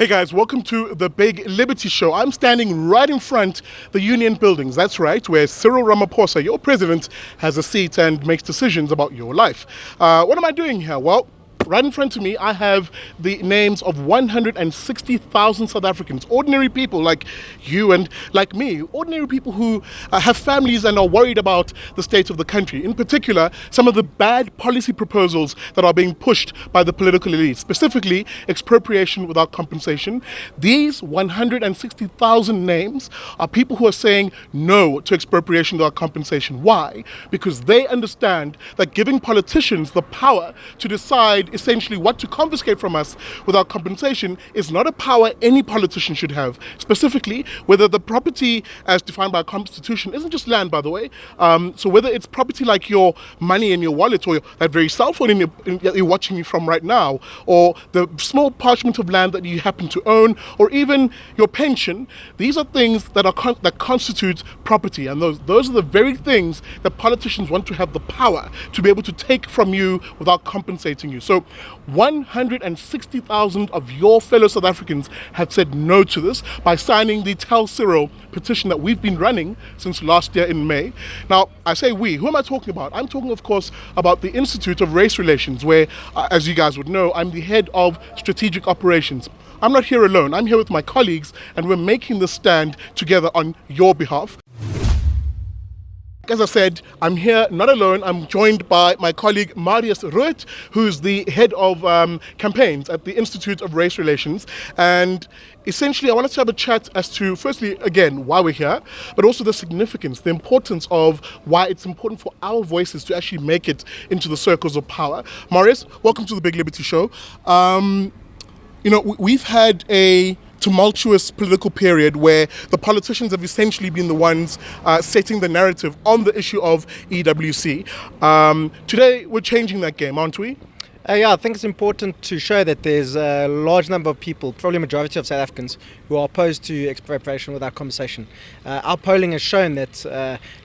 Hey guys, welcome to the Big Liberty Show. I'm standing right in front the Union buildings. That's right, where Cyril Ramaphosa, your president, has a seat and makes decisions about your life. What am I doing here? Well, right in front of me, I have the names of 160,000 South Africans, ordinary people like you and like me, ordinary people who have families and are worried about the state of the country. In particular, some of the bad policy proposals that are being pushed by the political elite, specifically expropriation without compensation. These 160,000 names are people who are saying no to expropriation without compensation. Why? Because they understand that giving politicians the power to decide essentially what to confiscate from us without compensation is not a power any politician should have. Specifically, whether the property as defined by a constitution isn't just land, by the way. So whether it's property like your money in your wallet or that very cell phone you're watching me from right now, or the small parchment of land that you happen to own, or even your pension, these are things that that constitute property, and those are the very things that politicians want to have the power to be able to take from you without compensating you. So 160,000 of your fellow South Africans have said no to this by signing the Tell Cyril petition that we've been running since last year in May. Now, I say we. Who am I talking about? I'm talking, of course, about the Institute of Race Relations, where, as you guys would know, I'm the head of strategic operations. I'm not here alone. I'm here with my colleagues, and we're making this stand together on your behalf. As I said, I'm here not alone. I'm joined by my colleague Marius Ruet, who's the head of campaigns at the Institute of Race Relations. And essentially, I wanted to have a chat as to, firstly, again, why we're here, but also the significance, the importance of why it's important for our voices to actually make it into the circles of power. Marius, welcome to the Big Liberty Show. We've had a tumultuous political period where the politicians have essentially been the ones setting the narrative on the issue of EWC. Today, we're changing that game, aren't we? I think it's important to show that there's a large number of people, probably a majority of South Africans, who are opposed to expropriation without compensation. Our polling has shown that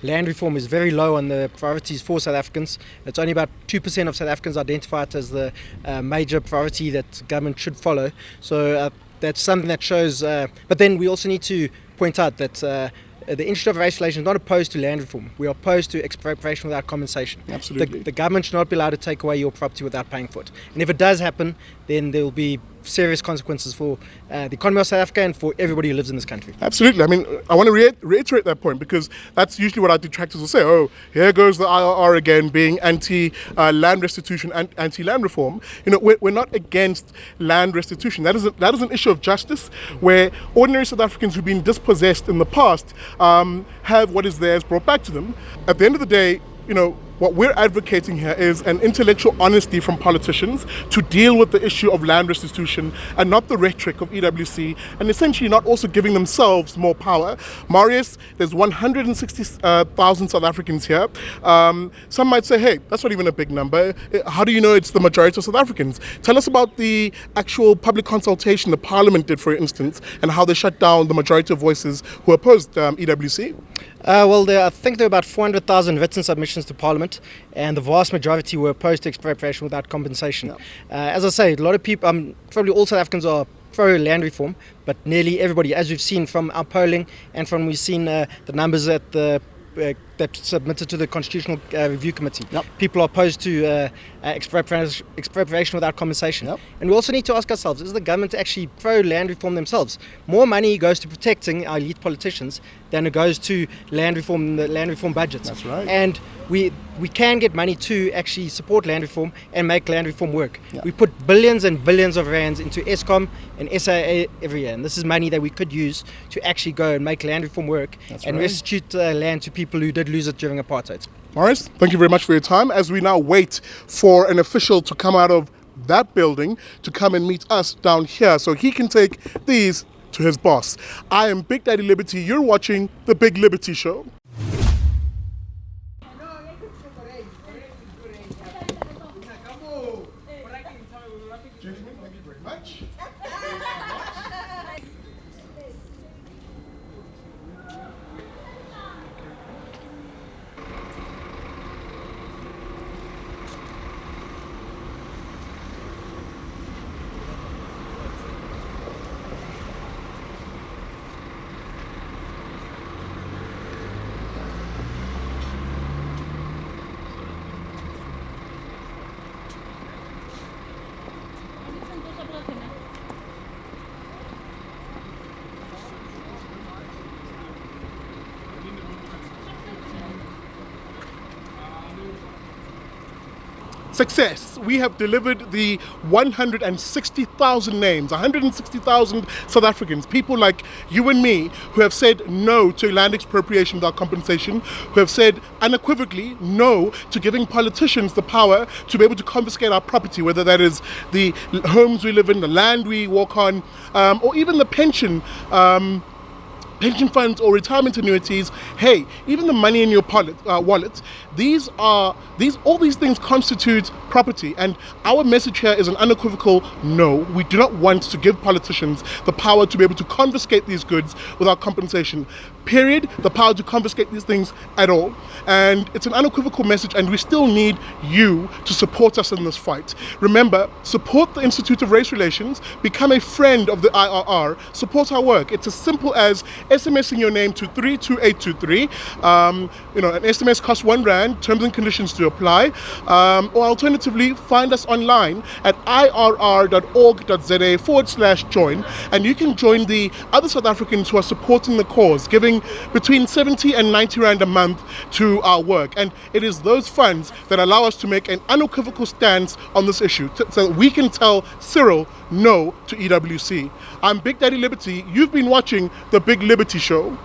land reform is very low on the priorities for South Africans. It's only about 2% of South Africans identify it as the major priority that government should follow. So that's something that shows, but then we also need to point out that the Institute of Race Relations is not opposed to land reform. We are opposed to expropriation without compensation. Absolutely. The government should not be allowed to take away your property without paying for it. And if it does happen, then there will be serious consequences for the economy of South Africa and for everybody who lives in this country. Absolutely. I mean, I want to reiterate that point, because that's usually what our detractors will say. Oh, here goes the IRR again being anti-land restitution and anti-land reform. We're not against land restitution. That is an issue of justice, where ordinary South Africans who've been dispossessed in the past have what is theirs brought back to them. At the end of the day, what we're advocating here is an intellectual honesty from politicians to deal with the issue of land restitution and not the rhetoric of EWC, and essentially not also giving themselves more power. Marius, there's 160,000 South Africans here. Some might say, hey, that's not even a big number. How do you know it's the majority of South Africans? Tell us about the actual public consultation the Parliament did, for instance, and how they shut down the majority of voices who opposed EWC. I think there were about 400,000 written submissions to Parliament, and the vast majority were opposed to expropriation without compensation. Yeah. As I say, a lot of people, probably all South Africans are pro land reform, but nearly everybody, as we've seen from our polling and from we've seen the numbers that submitted to the Constitutional Review Committee. Yep. People are opposed to expropriation without compensation. Yep. And we also need to ask ourselves, is the government actually pro-land reform themselves? More money goes to protecting our elite politicians than it goes to land reform, the land reform budgets. That's right. And we can get money to actually support land reform and make land reform work. Yep. We put billions and billions of rands into Eskom and SAA every year, and this is money that we could use to actually go and make land reform work. That's and right. Restitute land to people who did lose it during apartheid. Marius, thank you very much for your time. As we now wait for an official to come out of that building to come and meet us down here so he can take these to his boss. I am Big Daddy Liberty. You're watching the Big Liberty Show. Gentlemen, thank you very much. success. We have delivered the 160,000 names, 160,000 South Africans, people like you and me, who have said no to land expropriation without compensation, who have said unequivocally no to giving politicians the power to be able to confiscate our property, whether that is the homes we live in, the land we walk on, or even the pension funds or retirement annuities. Hey, even the money in your wallet. All these things constitute property, and our message here is an unequivocal no. We do not want to give politicians the power to be able to confiscate these goods without compensation. Period. The power to confiscate these things at all. And it's an unequivocal message, and we still need you to support us in this fight. Remember, support the Institute of Race Relations, become a friend of the IRR, support our work. It's as simple as SMSing your name to 32823. An SMS costs R1, terms and conditions to apply. Or alternatively, find us online at irr.org.za/join, and you can join the other South Africans who are supporting the cause, giving between 70 and 90 Rand a month to our work. And it is those funds that allow us to make an unequivocal stance on this issue, so that we can tell Cyril no to EWC. I'm Big Daddy Liberty. You've been watching The Big Liberty Show.